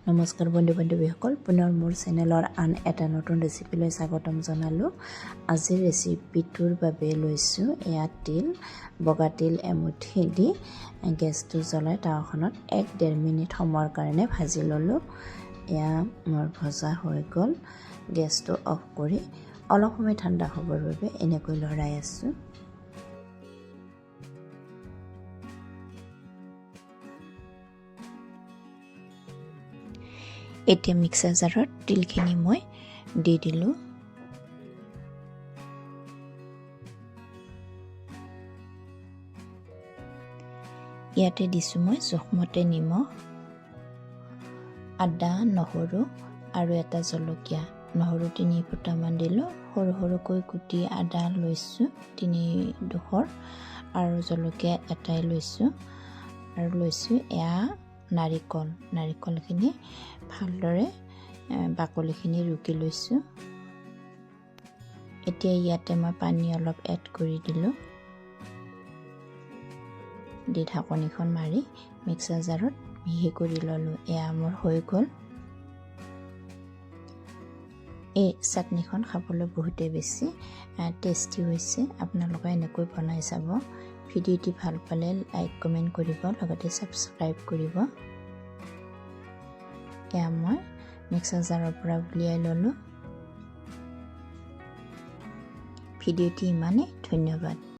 নমস্কাৰ বন্ধু-বান্ধৱীসকল, পুনৰ মোৰ চেনেলৰ আন এটা নতুন ৰেচিপিলৈ স্বাগতম জনালোঁ। আজিৰ ৰেচিপিটোৰ বাবে লৈছোঁ এয়া তিল, বগা তিল এমুঠি দি গেছটো জ্বলাই তাৱাখনত 1-1.5 মিনিট সময়ৰ কাৰণে ভাজি ল'লোঁ। এয়া মোৰ ভজা হৈ গ'ল। গেছটো অফ কৰি অলপ সময় ঠাণ্ডা হ'বৰ বাবে এনেকৈ লৰাই আছোঁ। এতিয়া মিক্সাৰ জাৰত তিলখিনি মই দি দিলোঁ। ইয়াতে দিছোঁ মই জোখমতে নিমখ, আদা, নহৰু আৰু এটা জলকীয়া। নহৰু 3 ফুটামান দিলোঁ। সৰু সৰুকৈ কুটি আদা লৈছোঁ 3 আৰু জলকীয়া এটাই লৈছোঁ আৰু লৈছোঁ এয়া নাৰিকলখিনি ভালদৰে বাকলিখিনি ৰুকি লৈছোঁ। এতিয়া ইয়াতে মই পানী অলপ এড কৰি দিলোঁ। দি ঢাকনিখন মাৰি মিক্সাৰ জাৰত মিহি কৰি ল'লোঁ। এয়া মোৰ হৈ গ'ল। এই চাটনিখন খাবলৈ বহুতেই বেছি টেষ্টি হৈছে। আপোনালোকে এনেকৈ বনাই চাব। ভিডিঅ'টি ভাল পালে লাইক কমেণ্ট কৰিব, লগতে ছাবস্ক্ৰাইব কৰিব। এয়া মই মিক্সাৰ জাৰৰ পৰা উলিয়াই ল'লোঁ। ভিডিঅ'টি ইমানেই। ধন্যবাদ।